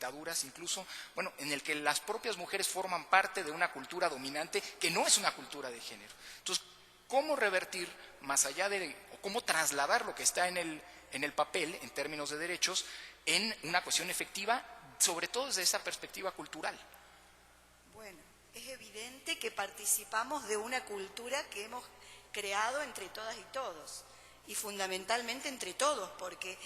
dictaduras, incluso, bueno, en el que las propias mujeres forman parte de una cultura dominante que no es una cultura de género. Entonces, ¿cómo revertir más allá de, o cómo trasladar lo que está en el papel, en términos de derechos, en una cuestión efectiva, sobre todo desde esa perspectiva cultural? Bueno, es evidente que participamos de una cultura que hemos creado entre todas y todos, y fundamentalmente entre todos, porque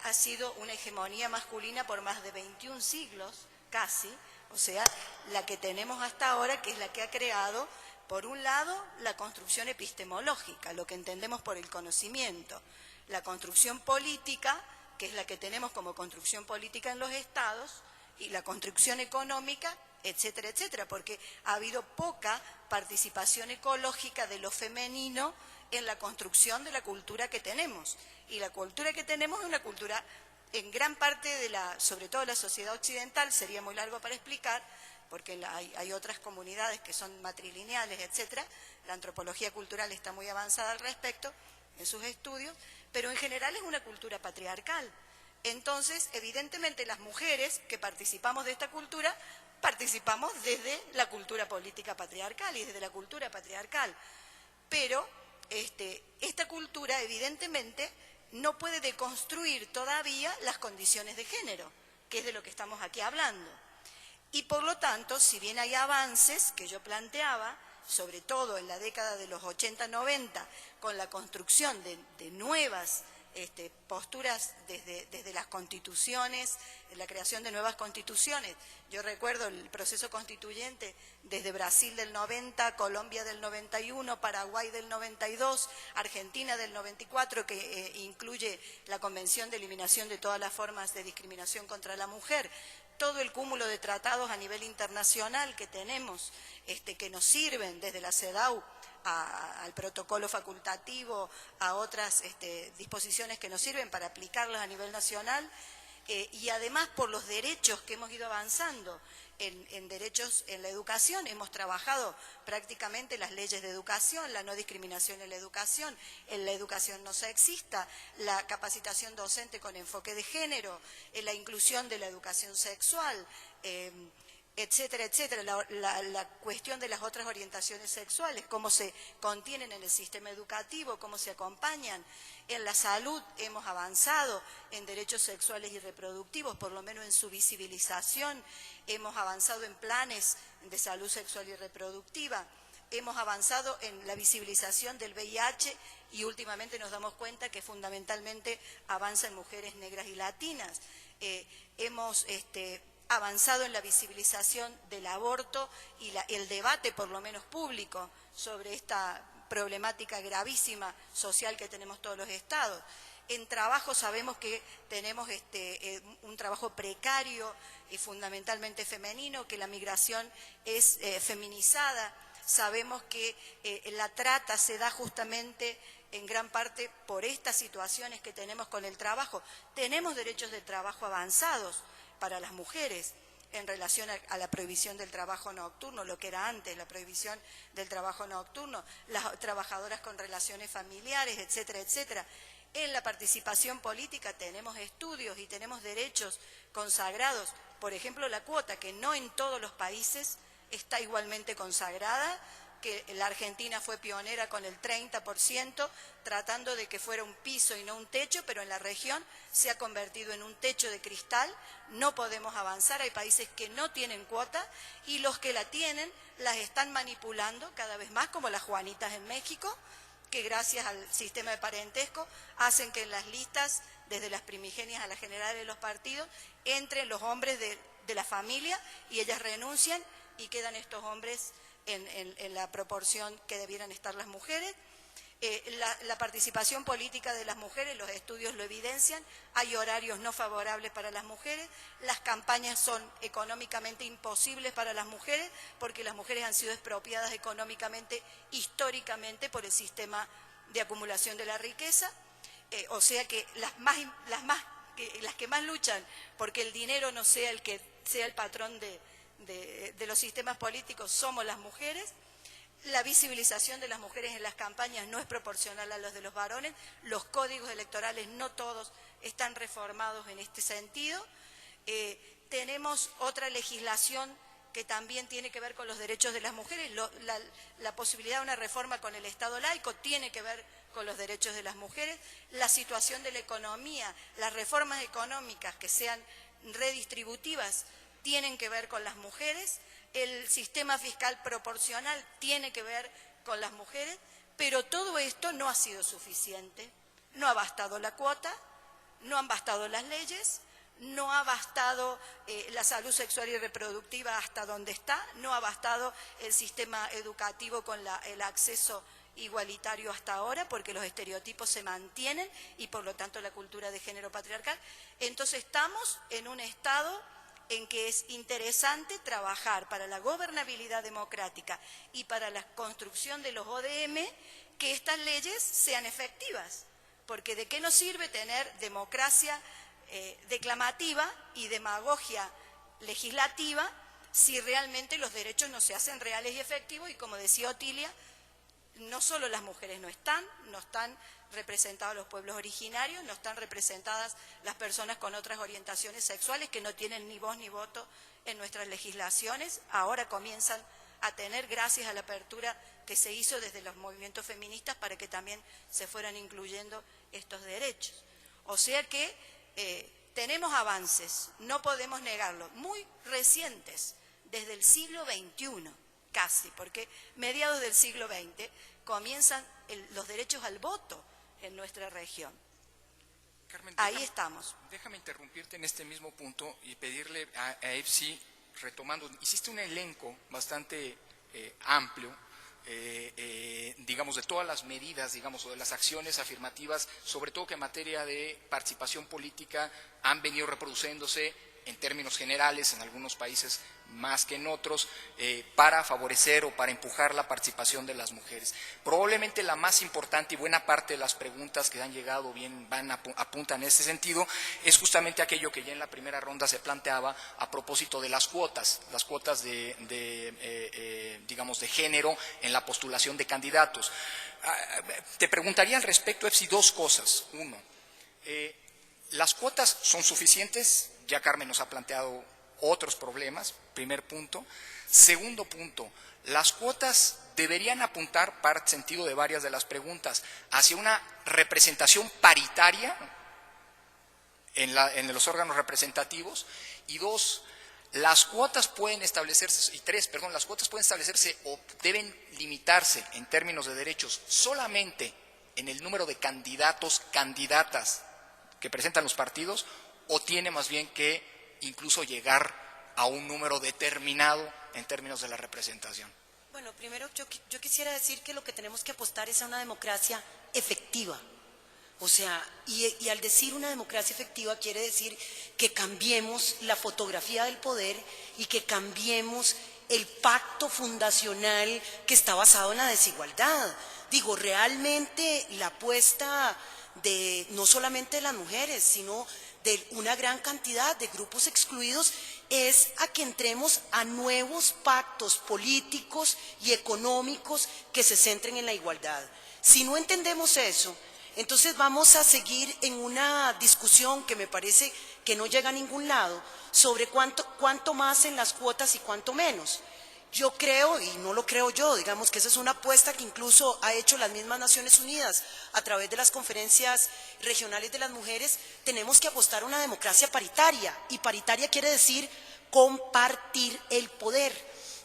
ha sido una hegemonía masculina por más de 21 siglos, casi, o sea, la que tenemos hasta ahora, que es la que ha creado, por un lado, la construcción epistemológica, lo que entendemos por el conocimiento, la construcción política, que es la que tenemos como construcción política en los estados, y la construcción económica, etcétera, etcétera, porque ha habido poca participación ecológica de lo femenino en la construcción de la cultura que tenemos. Y la cultura que tenemos es una cultura, en gran parte de sobre todo la sociedad occidental, sería muy largo para explicar, porque hay otras comunidades que son matrilineales, etcétera. La antropología cultural está muy avanzada al respecto en sus estudios, pero en general es una cultura patriarcal. Entonces, evidentemente, las mujeres que participamos de esta cultura, participamos desde la cultura política patriarcal y desde la cultura patriarcal. Pero esta cultura, evidentemente, no puede deconstruir todavía las condiciones de género, que es de lo que estamos aquí hablando. Y por lo tanto, si bien hay avances que yo planteaba, sobre todo en la década de los 80-90, con la construcción de nuevas posturas desde las constituciones, la creación de nuevas constituciones. Yo recuerdo el proceso constituyente desde Brasil del 90, Colombia del 91, Paraguay del 92, Argentina del 94, que incluye la Convención de Eliminación de todas las formas de discriminación contra la mujer. Todo el cúmulo de tratados a nivel internacional que tenemos, que nos sirven desde la CEDAW al protocolo facultativo, a otras disposiciones que nos sirven para aplicarlas a nivel nacional, y además por los derechos que hemos ido avanzando en derechos en la educación. Hemos trabajado prácticamente las leyes de educación, la no discriminación en la educación no sexista, la capacitación docente con enfoque de género, la inclusión de la educación sexual, etcétera, etcétera, la cuestión de las otras orientaciones sexuales, cómo se contienen en el sistema educativo, cómo se acompañan. En la salud hemos avanzado en derechos sexuales y reproductivos, por lo menos en su visibilización, hemos avanzado en planes de salud sexual y reproductiva, hemos avanzado en la visibilización del VIH y últimamente nos damos cuenta que fundamentalmente avanza en mujeres negras y latinas. Hemos avanzado en la visibilización del aborto y el debate, por lo menos público, sobre esta problemática gravísima social que tenemos todos los estados. En trabajo sabemos que tenemos un trabajo precario y fundamentalmente femenino, que la migración es feminizada. Sabemos que la trata se da justamente en gran parte por estas situaciones que tenemos con el trabajo. Tenemos derechos de trabajo avanzados para las mujeres en relación a la prohibición del trabajo nocturno, lo que era antes, la prohibición del trabajo nocturno, las trabajadoras con relaciones familiares, etcétera, etcétera. En la participación política tenemos estudios y tenemos derechos consagrados, por ejemplo la cuota, que no en todos los países está igualmente consagrada, que la Argentina fue pionera con el 30%, tratando de que fuera un piso y no un techo, pero en la región se ha convertido en un techo de cristal. No podemos avanzar, hay países que no tienen cuota y los que la tienen las están manipulando cada vez más, como las Juanitas en México, que gracias al sistema de parentesco hacen que en las listas, desde las primigenias a las generales de los partidos, entren los hombres de la familia y ellas renuncian y quedan estos hombres en la proporción que debieran estar las mujeres. La participación política de las mujeres, los estudios lo evidencian, hay horarios no favorables para las mujeres, las campañas son económicamente imposibles para las mujeres porque las mujeres han sido expropiadas económicamente, históricamente, por el sistema de acumulación de la riqueza, o sea que las que más luchan porque el dinero no sea el que sea el patrón de los sistemas políticos somos las mujeres. La visibilización de las mujeres en las campañas no es proporcional a los de los varones, los códigos electorales no todos están reformados en este sentido, tenemos otra legislación que también tiene que ver con los derechos de las mujeres. La posibilidad de una reforma con el Estado laico tiene que ver con los derechos de las mujeres. La situación de la economía, las reformas económicas que sean redistributivas tienen que ver con las mujeres. El sistema fiscal proporcional tiene que ver con las mujeres, pero todo esto no ha sido suficiente. No ha bastado la cuota, no han bastado las leyes, no ha bastado la salud sexual y reproductiva hasta donde está, no ha bastado el sistema educativo con el acceso igualitario hasta ahora, porque los estereotipos se mantienen y por lo tanto la cultura de género patriarcal. Entonces estamos en un estado en que es interesante trabajar para la gobernabilidad democrática y para la construcción de los ODM, que estas leyes sean efectivas, porque ¿de qué nos sirve tener democracia declamativa y demagogia legislativa si realmente los derechos no se hacen reales y efectivos? Y como decía Otilia, no solo las mujeres no están representados los pueblos originarios, no están representadas las personas con otras orientaciones sexuales que no tienen ni voz ni voto en nuestras legislaciones. Ahora comienzan a tener, gracias a la apertura que se hizo desde los movimientos feministas para que también se fueran incluyendo estos derechos. O sea que tenemos avances, no podemos negarlo, muy recientes, desde el siglo XXI, casi, porque mediados del siglo XX comienzan los derechos al voto en nuestra región. Carmen, ahí estamos. Déjame interrumpirte en este mismo punto y pedirle a EFSI, retomando, hiciste un elenco bastante amplio, digamos, de todas las medidas, digamos, o de las acciones afirmativas, sobre todo que en materia de participación política han venido reproduciéndose en términos generales, en algunos países más que en otros, para favorecer o para empujar la participación de las mujeres. Probablemente la más importante y buena parte de las preguntas que han llegado apuntan en ese sentido, es justamente aquello que ya en la primera ronda se planteaba a propósito de las cuotas digamos, de género en la postulación de candidatos. Te preguntaría al respecto, EFSI, dos cosas. Uno, ¿las cuotas son suficientes? Ya Carmen nos ha planteado otros problemas, primer punto. Segundo punto, las cuotas deberían apuntar, para el sentido de varias de las preguntas, hacia una representación paritaria en los órganos representativos. Y dos, las cuotas pueden establecerse, las cuotas pueden establecerse o deben limitarse en términos de derechos solamente en el número de candidatos, candidatas que presentan los partidos, o tiene más bien que incluso llegar a un número determinado en términos de la representación. Bueno, primero yo quisiera decir que lo que tenemos que apostar es a una democracia efectiva. O sea, y al decir una democracia efectiva quiere decir que cambiemos la fotografía del poder y que cambiemos el pacto fundacional que está basado en la desigualdad. Digo, realmente la apuesta de no solamente de las mujeres, sino de una gran cantidad de grupos excluidos, es a que entremos a nuevos pactos políticos y económicos que se centren en la igualdad. Si no entendemos eso, entonces vamos a seguir en una discusión que me parece que no llega a ningún lado, sobre cuánto más en las cuotas y cuánto menos. Yo creo, y no lo creo yo, digamos que esa es una apuesta que incluso ha hecho las mismas Naciones Unidas a través de las conferencias regionales de las mujeres. Tenemos que apostar a una democracia paritaria, y paritaria quiere decir compartir el poder,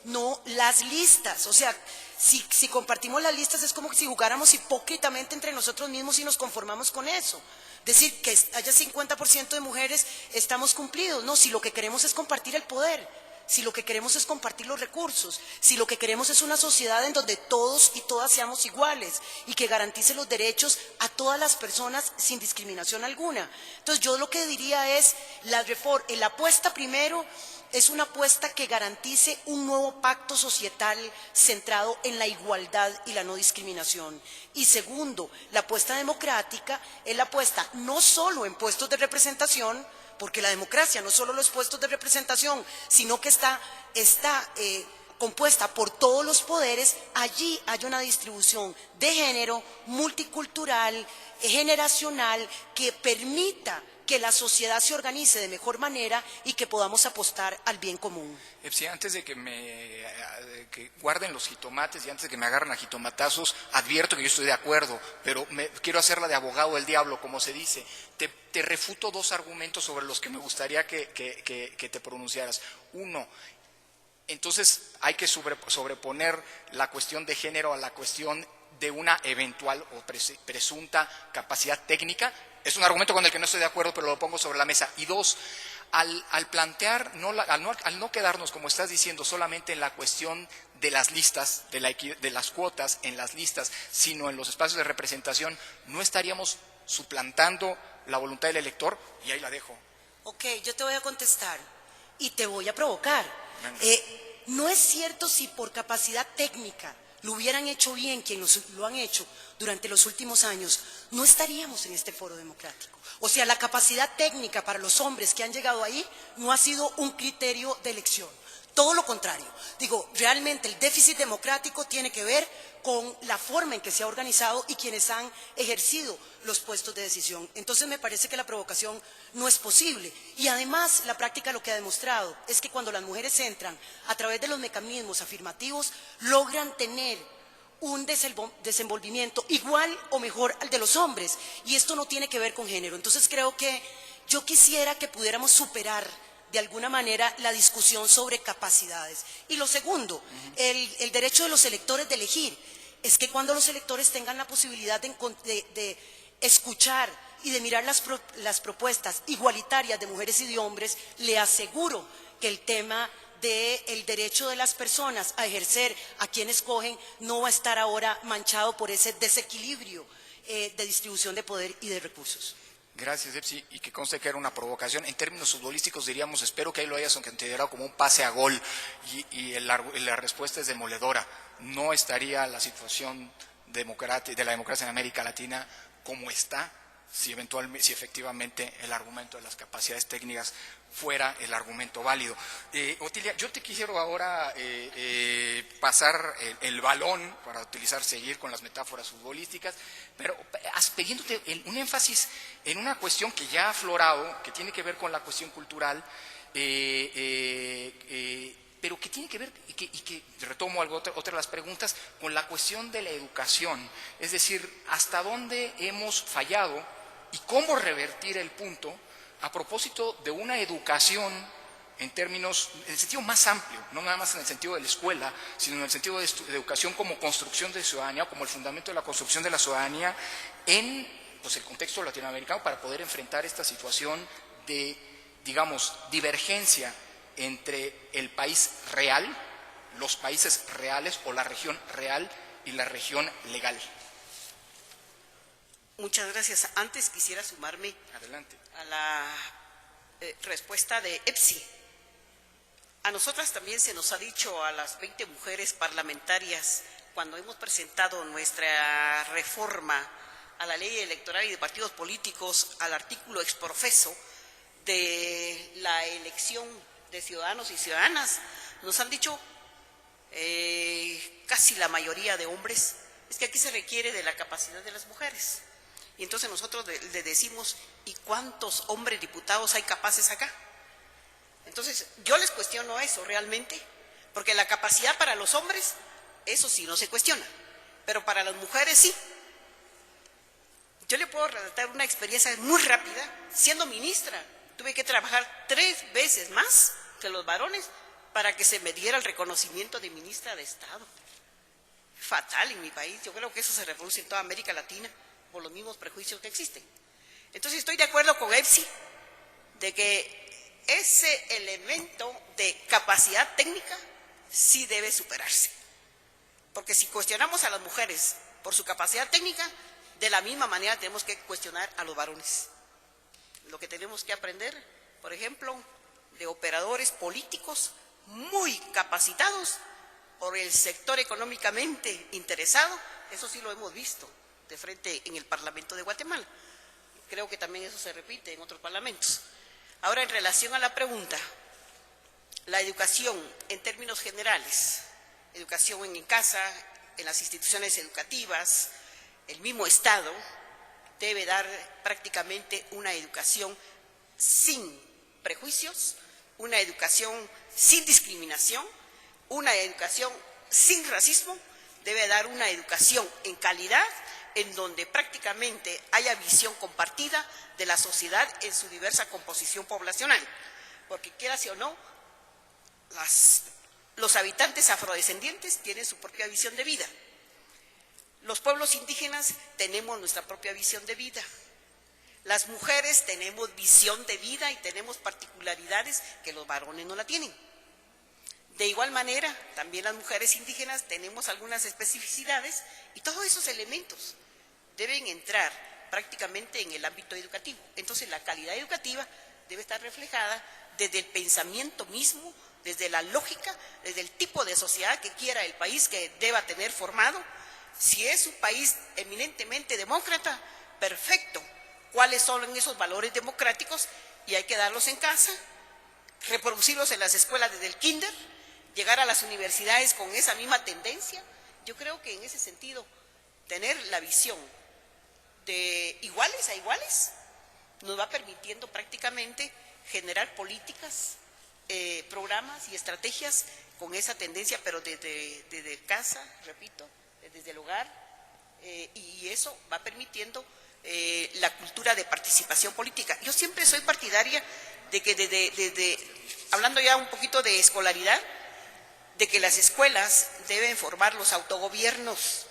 no las listas. O sea, si compartimos las listas es como si jugáramos hipócritamente entre nosotros mismos y nos conformamos con eso. Decir que haya 50% de mujeres, estamos cumplidos. No, si lo que queremos es compartir el poder, si lo que queremos es compartir los recursos, si lo que queremos es una sociedad en donde todos y todas seamos iguales y que garantice los derechos a todas las personas sin discriminación alguna. Entonces yo lo que diría es, la apuesta primero es una apuesta que garantice un nuevo pacto societal centrado en la igualdad y la no discriminación. Y segundo, la apuesta democrática es la apuesta no solo en puestos de representación, porque la democracia no solo los puestos de representación, sino que está compuesta por todos los poderes. Allí hay una distribución de género, multicultural, generacional, que permita que la sociedad se organice de mejor manera y que podamos apostar al bien común. Epsi, antes de que que guarden los jitomates y antes de que me agarren a jitomatazos, advierto que yo estoy de acuerdo, pero quiero hacerla de abogado del diablo, como se dice. Te refuto dos argumentos sobre los que me gustaría que te pronunciaras. Uno, entonces hay que sobreponer la cuestión de género a la cuestión de una eventual o presunta capacidad técnica. Es un argumento con el que no estoy de acuerdo, pero lo pongo sobre la mesa. Y dos, al plantear, al no quedarnos, como estás diciendo, solamente en la cuestión de las listas, de las cuotas en las listas, sino en los espacios de representación, ¿no estaríamos suplantando la voluntad del elector? Y ahí la dejo. Ok, yo te voy a contestar y te voy a provocar. No es cierto si por capacidad técnica lo hubieran hecho bien quienes lo han hecho durante los últimos años, no estaríamos en este foro democrático. O sea, la capacidad técnica para los hombres que han llegado ahí no ha sido un criterio de elección. Todo lo contrario. Digo, realmente el déficit democrático tiene que ver con la forma en que se ha organizado y quienes han ejercido los puestos de decisión. Entonces me parece que la provocación no es posible. Y además la práctica lo que ha demostrado es que cuando las mujeres entran a través de los mecanismos afirmativos, logran tener un desenvolvimiento igual o mejor al de los hombres. Y esto no tiene que ver con género. Entonces creo que yo quisiera que pudiéramos superar de alguna manera la discusión sobre capacidades. Y lo segundo, el derecho de los electores de elegir, es que cuando los electores tengan la posibilidad de escuchar y de mirar las propuestas igualitarias de mujeres y de hombres, le aseguro que el tema del derecho de las personas a ejercer a quien escogen no va a estar ahora manchado por ese desequilibrio de distribución de poder y de recursos. Gracias, Epsi, y que conste que era una provocación. En términos futbolísticos diríamos, espero que ahí lo hayas considerado como un pase a gol, y la respuesta es demoledora. No estaría la situación de la democracia en América Latina como está si efectivamente el argumento de las capacidades técnicas fuera el argumento válido. Otilia, yo te quisiera ahora pasar el balón, para seguir con las metáforas futbolísticas, pero pidiéndote un énfasis en una cuestión que ya ha aflorado, que tiene que ver con la cuestión cultural, pero que tiene que ver, y que retomo otra de las preguntas, con la cuestión de la educación. Es decir, hasta dónde hemos fallado y cómo revertir el punto a propósito de una educación en el sentido más amplio, no nada más en el sentido de la escuela, sino en el sentido de educación como construcción de ciudadanía, como el fundamento de la construcción de la ciudadanía en el contexto latinoamericano, para poder enfrentar esta situación de, digamos, divergencia entre el país real, los países reales o la región real y la región legal. Muchas gracias. Antes quisiera sumarme Adelante. a la respuesta de Epsi. A nosotras también se nos ha dicho, a las 20 mujeres parlamentarias, cuando hemos presentado nuestra reforma a la ley electoral y de partidos políticos, al artículo exprofeso de la elección de ciudadanos y ciudadanas, nos han dicho casi la mayoría de hombres, es que aquí se requiere de la capacidad de las mujeres. Y entonces nosotros le decimos, ¿y cuántos hombres diputados hay capaces acá? Entonces yo les cuestiono eso realmente, porque la capacidad para los hombres, eso sí no se cuestiona, pero para las mujeres sí. Yo le puedo relatar una experiencia muy rápida. Siendo ministra, tuve que trabajar 3 veces más que los varones para que se me diera el reconocimiento de ministra de Estado. Fatal en mi país. Yo creo que eso se reproduce en toda América Latina por los mismos prejuicios que existen. Entonces estoy de acuerdo con Epsi de que ese elemento de capacidad técnica sí debe superarse. Porque si cuestionamos a las mujeres por su capacidad técnica, de la misma manera tenemos que cuestionar a los varones. Lo que tenemos que aprender, por ejemplo, de operadores políticos muy capacitados por el sector económicamente interesado, eso sí lo hemos visto de frente en el Parlamento de Guatemala. Creo que también eso se repite en otros parlamentos. Ahora, en relación a la pregunta, la educación en términos generales, educación en casa, en las instituciones educativas, el mismo Estado debe dar prácticamente una educación sin prejuicios, una educación sin discriminación, una educación sin racismo, debe dar una educación en calidad, en donde prácticamente haya visión compartida de la sociedad en su diversa composición poblacional. Porque quieras o no, los habitantes afrodescendientes tienen su propia visión de vida. Los pueblos indígenas tenemos nuestra propia visión de vida. Las mujeres tenemos visión de vida y tenemos particularidades que los varones no la tienen. De igual manera, también las mujeres indígenas tenemos algunas especificidades y todos esos elementos deben entrar prácticamente en el ámbito educativo. Entonces, la calidad educativa debe estar reflejada desde el pensamiento mismo, desde la lógica, desde el tipo de sociedad que quiera el país que deba tener formado. Si es un país eminentemente demócrata, perfecto. ¿Cuáles son esos valores democráticos? Y hay que darlos en casa, reproducirlos en las escuelas desde el kinder, llegar a las universidades con esa misma tendencia. Yo creo que en ese sentido, tener la visión de iguales a iguales nos va permitiendo prácticamente generar políticas, programas y estrategias con esa tendencia, pero desde casa, repito, desde el hogar, y eso va permitiendo la cultura de participación política. Yo siempre soy partidaria de que hablando ya un poquito de escolaridad, de que las escuelas deben formar los autogobiernos,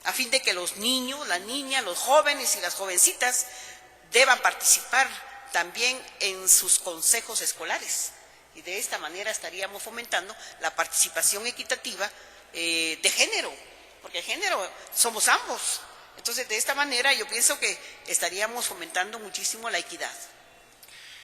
a fin de que los niños, las niñas, los jóvenes y las jovencitas deban participar también en sus consejos escolares. Y de esta manera estaríamos fomentando la participación equitativa de género, porque género somos ambos. Entonces, de esta manera yo pienso que estaríamos fomentando muchísimo la equidad.